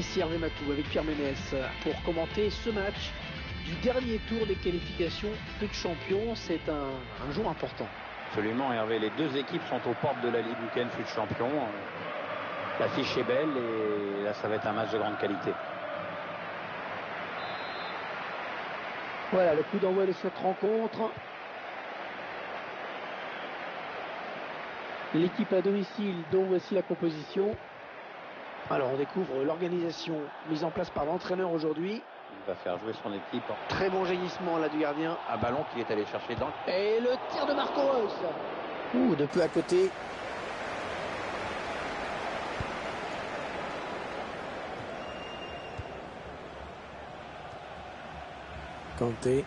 Ici Hervé Matou avec Pierre Ménès pour commenter ce match du dernier tour des qualifications FUT Champions. C'est un jour important. Absolument Hervé, les deux équipes sont aux portes de la Ligue week-end FUT Champions. L'affiche est belle et là ça va être un match de grande qualité. Voilà le coup d'envoi de cette rencontre. L'équipe à domicile dont voici la composition. Alors on découvre l'organisation mise en place par l'entraîneur aujourd'hui. Il va faire jouer son équipe. Très bon jaillissement là du gardien. Un ballon qu'il est allé chercher dans. Et le tir de Marco Reus. De peu à côté. Kanté.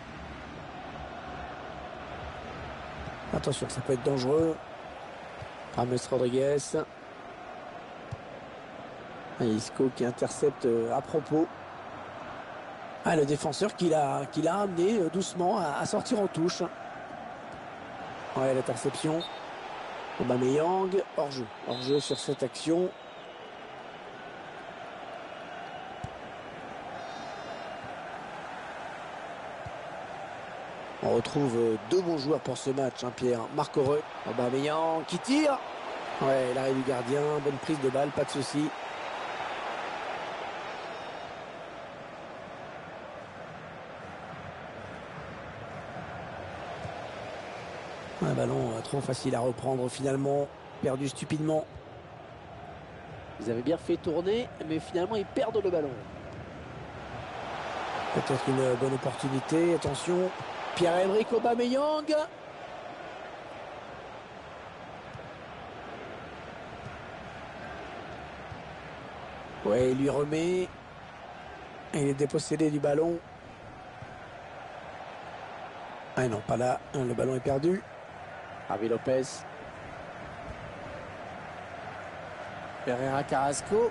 Attention, ça peut être dangereux. James Rodriguez. Isco qui intercepte à propos. Le défenseur qui l'a amené doucement à sortir en touche. Ouais, l'interception. Aubameyang, hors-jeu. Hors-jeu sur cette action. On retrouve deux bons joueurs pour ce match, Pierre. Marco Reus, Aubameyang qui tire. Ouais, l'arrêt du gardien, bonne prise de balle, pas de souci. Un ballon trop facile à reprendre finalement, perdu stupidement. Ils avaient bien fait tourner, mais finalement ils perdent le ballon. Peut-être une bonne opportunité, attention. Pierre-Emerick Aubameyang. Ouais, il lui remet. Et il est dépossédé du ballon. Ah non, pas là, le ballon est perdu. Javi Lopez. Herrera Carrasco.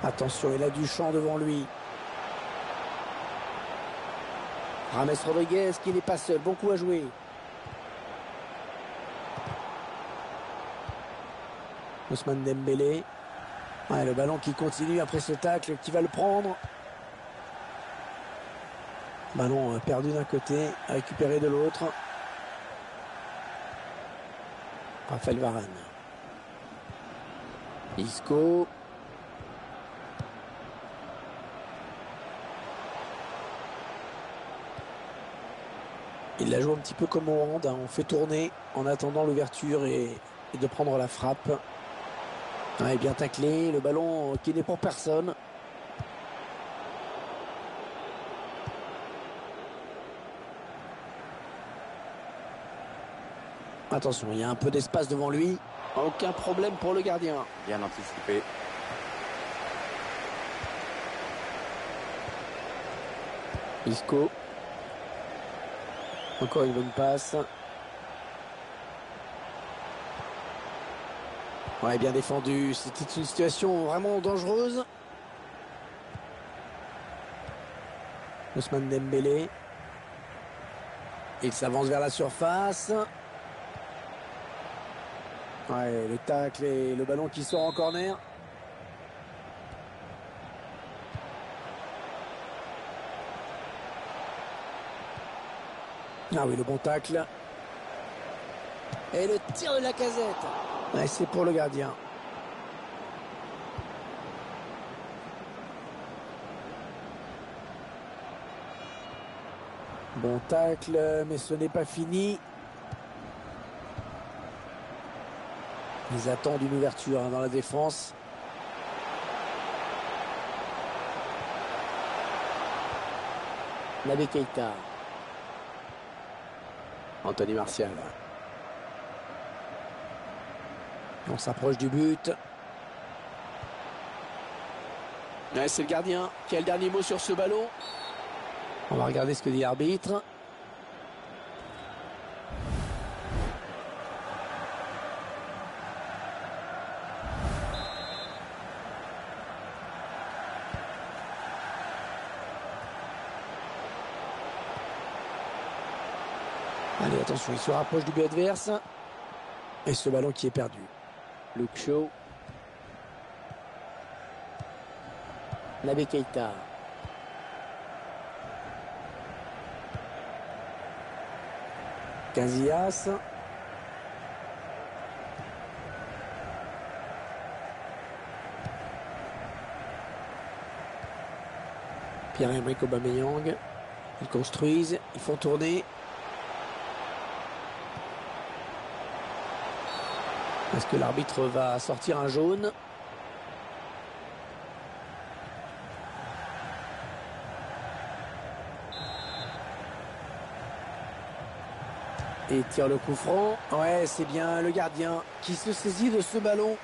Attention, il a du champ devant lui. James Rodriguez qui n'est pas seul. Bon coup à jouer. Ousmane Dembélé. Ouais, le ballon qui continue après ce tacle, qui va le prendre. Ballon perdu d'un côté, récupéré de l'autre. Raphaël Varane. Isco. Il la joue un petit peu comme au hand. On fait tourner en attendant l'ouverture et de prendre la frappe. Ouais, bien taclé. Le ballon qui n'est pour personne. Attention, il y a un peu d'espace devant lui. Aucun problème pour le gardien. Bien anticipé. Isco. Encore une bonne passe. Ouais, bien défendu. C'était une situation vraiment dangereuse. Ousmane Dembélé. Il s'avance vers la surface. Ouais, le tacle et le ballon qui sort en corner. Ah oui, le bon tacle. Et le tir de Lacazette. Ouais, c'est pour le gardien. Bon tacle, mais ce n'est pas fini. Ils attendent une ouverture dans la défense. Naby Keita. Anthony Martial. On s'approche du but. Ouais, c'est le gardien qui a le dernier mot sur ce ballon. On va regarder ce que dit l'arbitre. Allez, attention, il se rapproche du but adverse. Et ce ballon qui est perdu. Luke Shaw. Naby Keita. Casillas. Pierre-Emerick Aubameyang. Ils construisent, ils font tourner. Est-ce que l'arbitre va sortir un jaune? Et tire le coup franc. Ouais, c'est bien le gardien qui se saisit de ce ballon.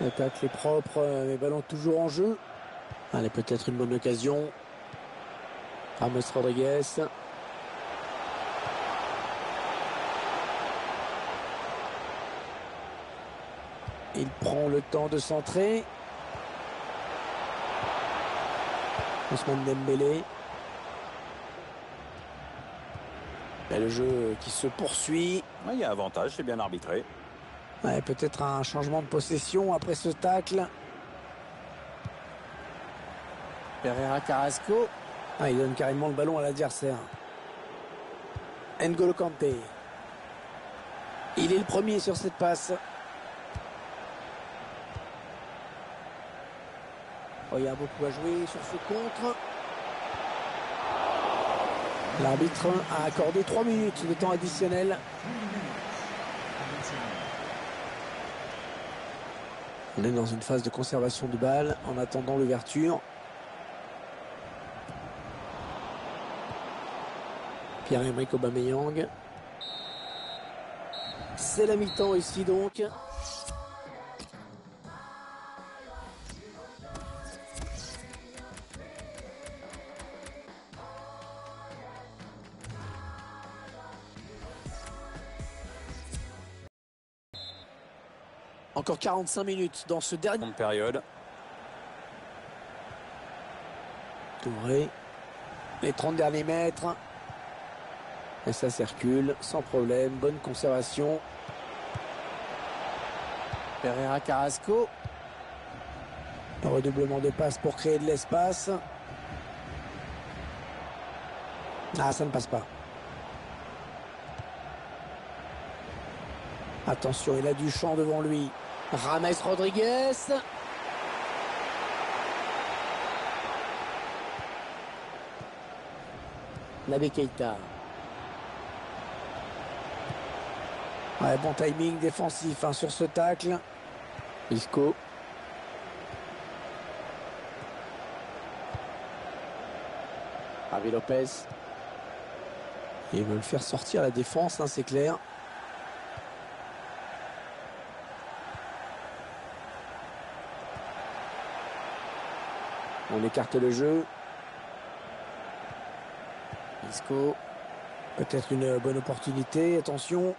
L'attaque est propre, les ballons toujours en jeu. Allez, peut-être une bonne occasion. James Rodriguez. Il prend le temps de centrer. Ousmane Dembélé. Et le jeu qui se poursuit. Il y a avantage, c'est bien arbitré. Ouais, peut-être un changement de possession après ce tacle. Pereira Carrasco. Il donne carrément le ballon à l'adversaire. N'Golo Kanté. Il est le premier sur cette passe. Il y a beaucoup à jouer sur ce contre. L'arbitre a accordé 3 minutes de temps additionnel. On est dans une phase de conservation de balle en attendant l'ouverture. Pierre-Emerick Aubameyang. C'est la mi-temps ici donc. Encore 45 minutes dans ce dernier Période. Touré. Les 30 derniers mètres. Et ça circule sans problème. Bonne conservation. Pereira Carrasco. Un redoublement de passes pour créer de l'espace. Ça ne passe pas. Attention, il a du champ devant lui. James Rodriguez. Naby Keita. Ouais, bon timing défensif sur ce tacle. Isco. Javi Lopez. Il veut le faire sortir la défense, c'est clair. On écarte le jeu. Isco. Peut-être une bonne opportunité. Attention.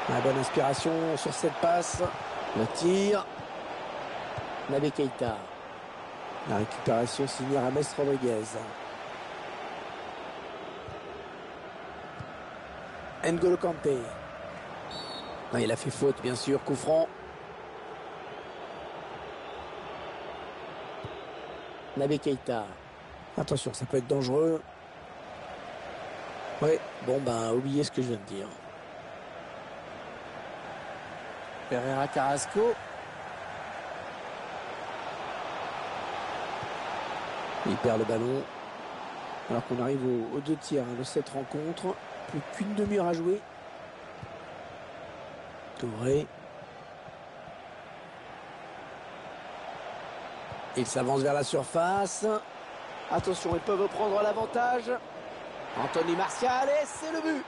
La bonne inspiration sur cette passe. Le tir. Naby Keita. La récupération signée James Rodriguez. N'Golo Kanté. Il a fait faute, bien sûr. Coup franc. Naby Keita. Attention, ça peut être dangereux. Oui, bon, oubliez ce que je viens de dire. Pereira Carrasco. Il perd le ballon. Alors qu'on arrive aux 2 tiers de cette rencontre. Plus qu'une demi-heure à jouer. Touré. Il s'avance vers la surface. Attention, ils peuvent prendre l'avantage. Anthony Martial, et c'est le but.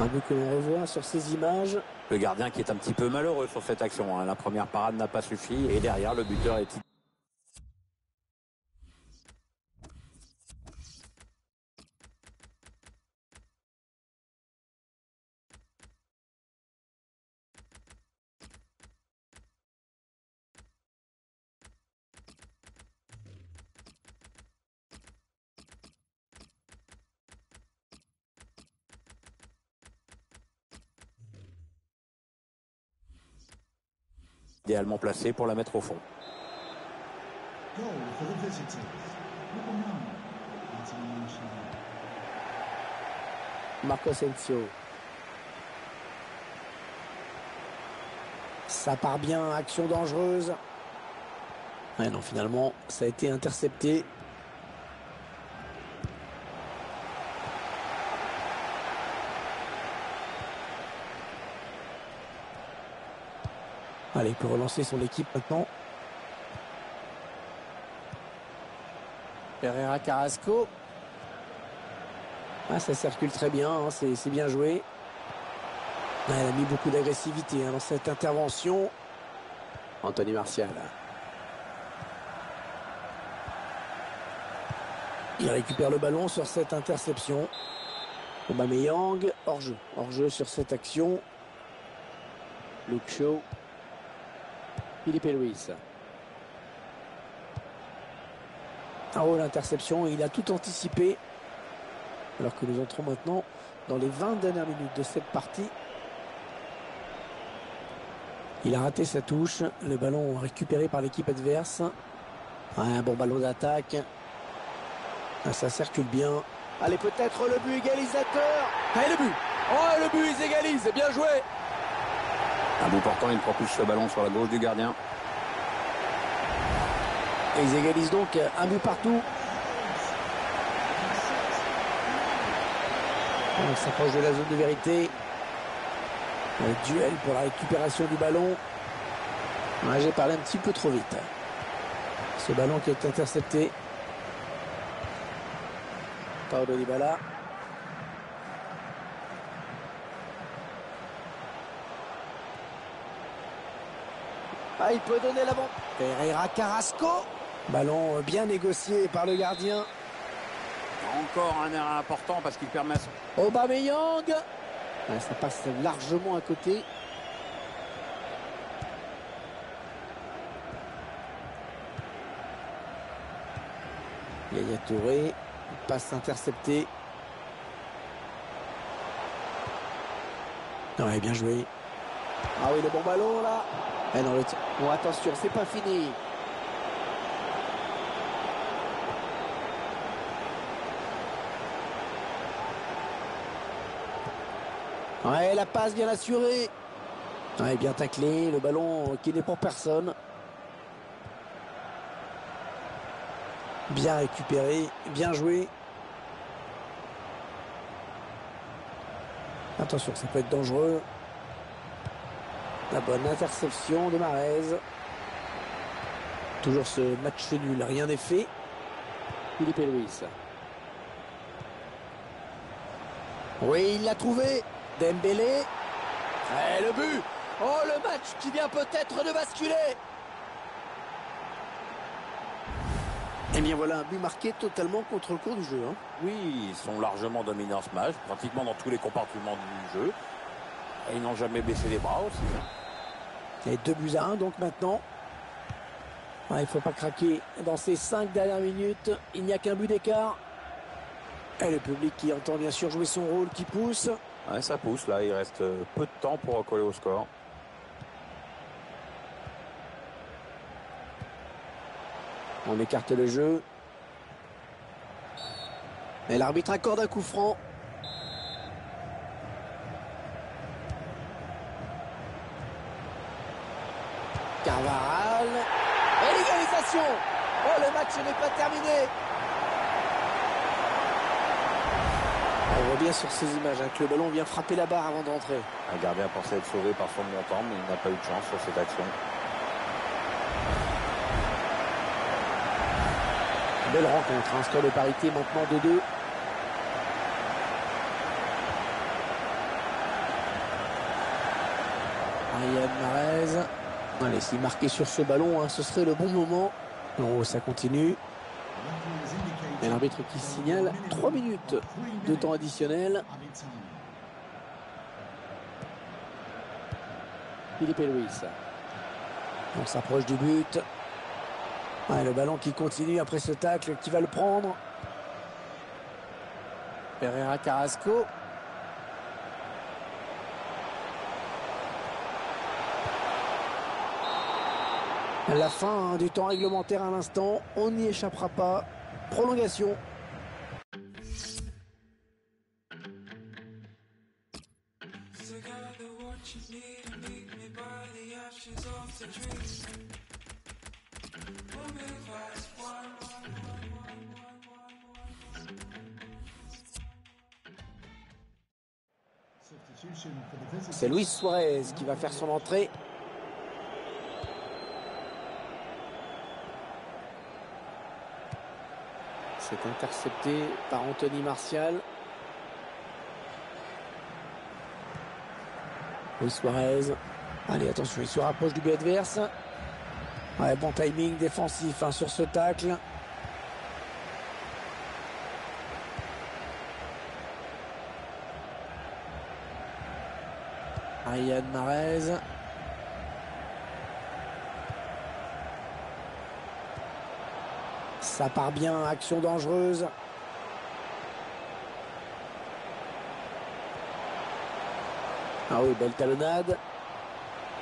Un but que l'on revoit sur ces images. Le gardien qui est un petit peu malheureux sur cette action. La première parade n'a pas suffi et derrière le buteur est idéalement placé pour la mettre au fond. Goal for the visitors. Number 9, international. Marco Asensio. Ça part bien, action dangereuse. Ouais, non, finalement, ça a été intercepté. Allez, il peut relancer son équipe maintenant. Pereira Carrasco. Ah, ça circule très bien, hein, c'est bien joué. Ah, elle a mis beaucoup d'agressivité dans cette intervention. Anthony Martial. Il récupère le ballon sur cette interception. Aubameyang, hors-jeu. Hors-jeu sur cette action. Luke Shaw. Filipe Luis. Oh, l'interception, il a tout anticipé. Alors que nous entrons maintenant dans les 20 dernières minutes de cette partie. Il a raté sa touche. Le ballon récupéré par l'équipe adverse. Un bon ballon d'attaque. Ah, ça circule bien. Allez, peut-être le but égalisateur. Allez, le but. Oh, le but, ils égalisent. Bien joué. À bout portant, il propulse le ballon sur la gauche du gardien. Et ils égalisent donc un but partout. On s'approche de la zone de vérité. Le duel pour la récupération du ballon. Ouais, j'ai parlé un petit peu trop vite. Ce ballon qui est intercepté. Paulo Dybala. Ah, il peut donner l'avant. Pereira Carrasco. Ballon bien négocié par le gardien. Encore un erreur important parce qu'il permet... Aubameyang. Ouais, ça passe largement à côté. Yaya Touré. Passe interceptée. Ouais, bien joué. Ah oui, le bon ballon là. Eh non, bon, attention, c'est pas fini. Ouais, la passe bien assurée. Ouais, bien taclé, le ballon qui n'est pour personne. Bien récupéré, bien joué. Attention, ça peut être dangereux. La bonne interception de Mahrez. Toujours ce match nul, rien n'est fait. Filipe Luis. Oui, il l'a trouvé. Dembélé. Et le but. Oh, le match qui vient peut-être de basculer. Et bien voilà un but marqué totalement contre le cours du jeu. Oui, ils sont largement dominants ce match, pratiquement dans tous les compartiments du jeu. Et ils n'ont jamais baissé les bras aussi. Et 2-1 donc maintenant. Il ne faut pas craquer dans ces 5 dernières minutes. Il n'y a qu'un but d'écart. Et le public qui entend bien sûr jouer son rôle, qui pousse. Ouais, ça pousse là, il reste peu de temps pour recoller au score. On écarte le jeu. Et l'arbitre accorde un coup franc. Carvajal. Et l'égalisation. Oh, le match n'est pas terminé. On voit bien sur ces images que le ballon vient frapper la barre avant d'entrer. Un gardien pensait être sauvé par son montant, mais il n'a pas eu de chance sur cette action. Belle rencontre, un score de parité maintenant 2-2. Riyad Mahrez. Allez, s'il marquait sur ce ballon, ce serait le bon moment. Oh, ça continue. Et l'arbitre qui signale 3 minutes de temps additionnel. Filipe Luis. On s'approche du but. Ouais, le ballon qui continue après ce tacle, qui va le prendre. Pereira Carrasco. La fin du temps réglementaire à l'instant, on n'y échappera pas. Prolongation. C'est Luis Suarez qui va faire son entrée. C'est intercepté par Anthony Martial. Luis Suarez. Allez, attention, il se rapproche du but adverse. Ouais, bon timing défensif sur ce tacle. Riyad Mahrez. Ça part bien, action dangereuse. Ah oui, belle talonnade.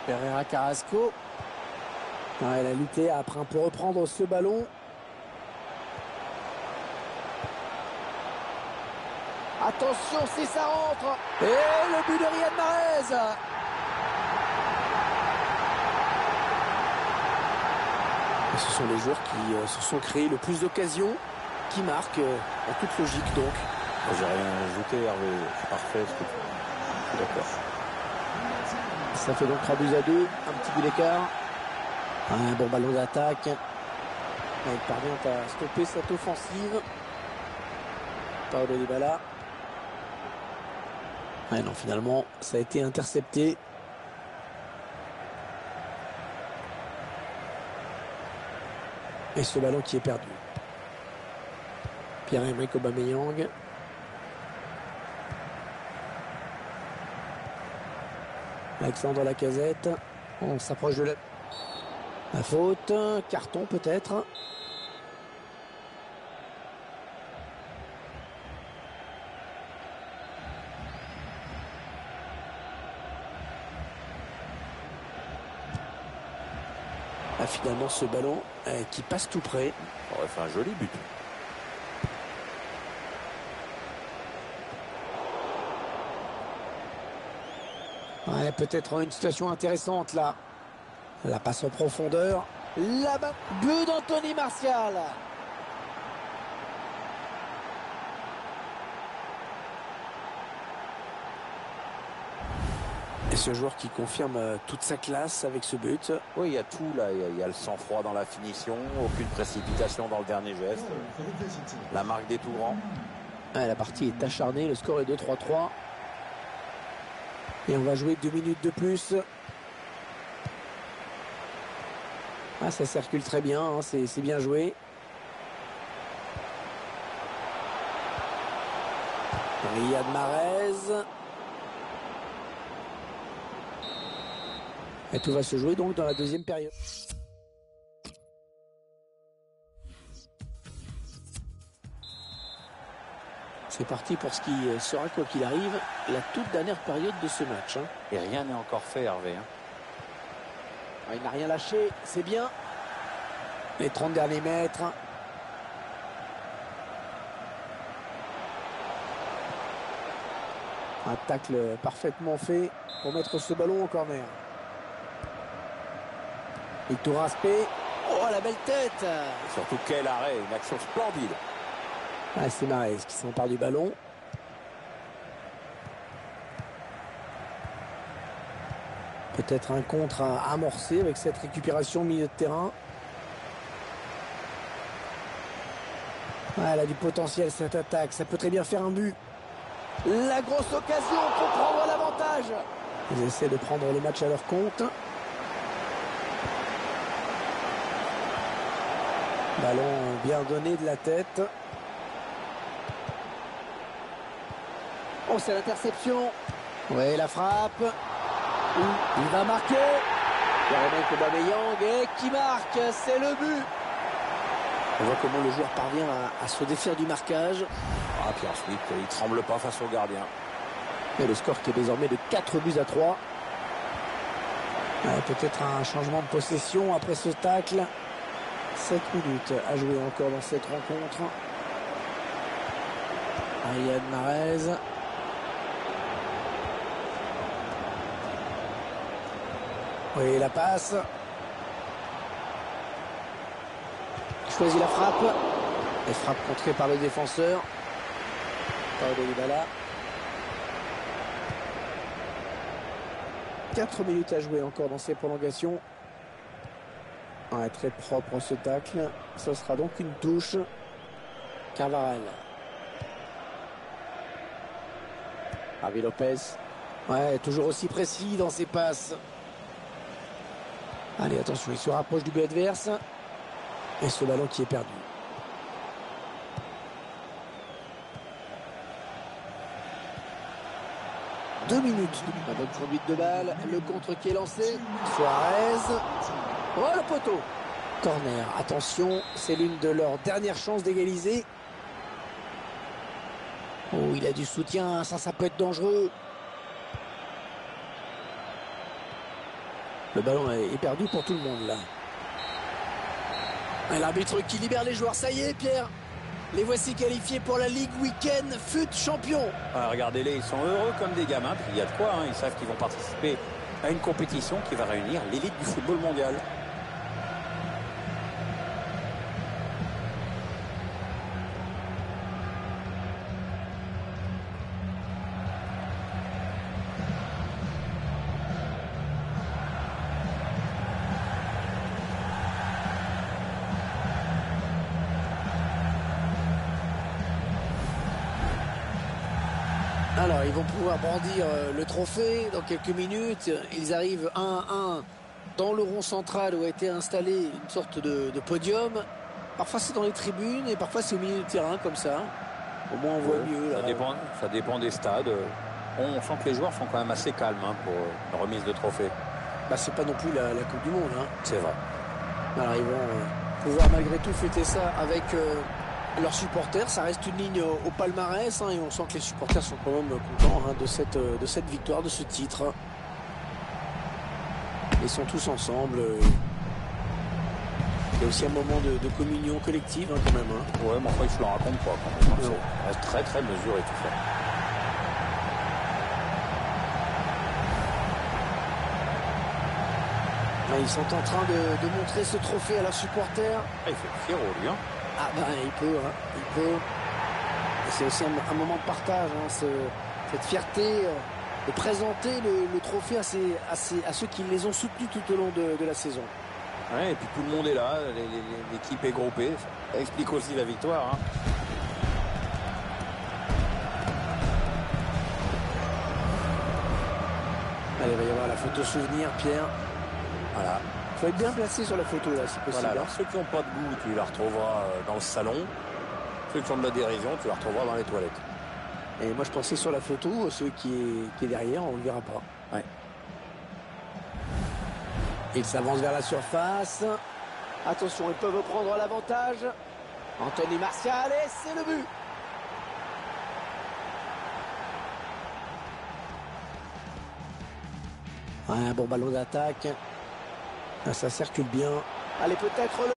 Pereira Carrasco. Ah, elle a lutté après pour reprendre ce ballon. Attention si ça rentre. Et le but de Riyad Mahrez. Ce sont les joueurs qui se sont créés le plus d'occasions, qui marquent en toute logique donc. J'ai rien ajouté, Hervé. C'est parfait ce que tu dis. D'accord. Ça fait donc 3-2, un petit but d'écart. Un bon ballon d'attaque. Il parvient à stopper cette offensive. Paulo Dybala. Ouais, non, finalement, ça a été intercepté. Et ce ballon qui est perdu. Pierre-Emerick Aubameyang. Alexandre Lacazette. On s'approche de la faute. Carton peut-être. Finalement ce ballon qui passe tout près. Ça aurait fait un joli but. Ouais, peut-être une situation intéressante là. La passe en profondeur. Là-bas, but d'Anthony Martial. Et ce joueur qui confirme toute sa classe avec ce but. Oui, il y a tout là. Il y a le sang-froid dans la finition, aucune précipitation dans le dernier geste. La marque des tout grands. Ouais, la partie est acharnée, le score est de 3-3. Et on va jouer 2 minutes de plus. Ah, ça circule très bien, hein, c'est bien joué. Riyad Mahrez. Et tout va se jouer donc dans la deuxième période. C'est parti pour ce qui sera, quoi qu'il arrive, la toute dernière période de ce match. Hein. Et rien n'est encore fait, Hervé. Il n'a rien lâché, c'est bien. Les 30 derniers mètres. Un tacle parfaitement fait pour mettre ce ballon en corner. Victor Aspé. Oh, la belle tête. Et surtout, quel arrêt, une action splendide. Ah, c'est Mahrez qui s'empare du ballon. Peut-être un contre à amorcer avec cette récupération au milieu de terrain. Ah, elle a du potentiel cette attaque, ça peut très bien faire un but. La grosse occasion pour prendre l'avantage. Ils essaient de prendre le match à leur compte. Ballon bien donné de la tête. Oh, c'est l'interception. Oui, la frappe. Il va marquer. Pierre-Emerick Aubameyang et qui marque, c'est le but. On voit comment le joueur parvient à se défaire du marquage. Ah, puis ensuite, il ne tremble pas face au gardien. Et le score qui est désormais de 4-3. Peut-être un changement de possession après ce tacle. 7 minutes à jouer encore dans cette rencontre. Riyad Mahrez. Oui, la passe. Il choisit la frappe. Et frappe contrée par le défenseur. Paulo Dybala. 4 minutes à jouer encore dans ces prolongations. Ouais, très propre ce tacle. Ce sera donc une touche. Carvajal. Javi Lopez. Ouais, toujours aussi précis dans ses passes. Allez, attention, il se rapproche du but adverse. Et ce ballon qui est perdu. Deux minutes. La bonne conduite de balle. Le contre qui est lancé. Suarez. Oh, le poteau. Corner. Attention, c'est l'une de leurs dernières chances d'égaliser. Oh, il a du soutien. Ça peut être dangereux. Le ballon est perdu pour tout le monde, là. L'arbitre qui libère les joueurs. Ça y est, Pierre. Les voici qualifiés pour la Ligue Week-end FUT champion. Regardez-les, ils sont heureux comme des gamins. Puis il y a de quoi, hein. Ils savent qu'ils vont participer à une compétition qui va réunir l'élite du football mondial. Alors, ils vont pouvoir brandir le trophée dans quelques minutes. Ils arrivent 1-1 dans le rond central où a été installé une sorte de podium. Parfois, c'est dans les tribunes et parfois, c'est au milieu du terrain comme ça. Au moins, on voit mieux. Ça dépend des stades. On sent que les joueurs sont quand même assez calmes, hein, pour la remise de trophée. Bah, c'est pas non plus la Coupe du Monde, hein. C'est vrai. Alors, ils vont pouvoir malgré tout fêter ça avec leurs supporters. Ça reste une ligne au palmarès, hein, et on sent que les supporters sont quand même contents, hein, de cette victoire, de ce titre. Ils sont tous ensemble. Il y a aussi un moment de communion collective, hein, quand même. Hein. Ouais, mais enfin, ils se le racontent pas quand même. Ça reste très très mesuré tout ça. Ils sont en train de montrer ce trophée à leurs supporters. Il fait le fiero, lui. Hein. Ah ben, il peut. Et c'est aussi un moment de partage, hein, cette fierté de présenter le trophée à ceux qui les ont soutenus tout au long de la saison. Ouais, et puis tout le monde est là, l'équipe est groupée. Ça explique aussi la victoire. Hein. Allez, il va y avoir la photo souvenir, Pierre. Voilà. Il faut être bien placé sur la photo, là, si possible. Voilà, alors ceux qui n'ont pas de goût, tu la retrouveras dans le salon. Ceux qui ont de la dérision, tu la retrouveras dans les toilettes. Et moi, je pensais sur la photo, celui qui est derrière, on ne le verra pas. Ouais. Il s'avance vers la surface. Attention, ils peuvent prendre l'avantage. Anthony Martial, et c'est le but. Ouais, un bon ballon d'attaque. Ça circule bien. Allez, peut-être le...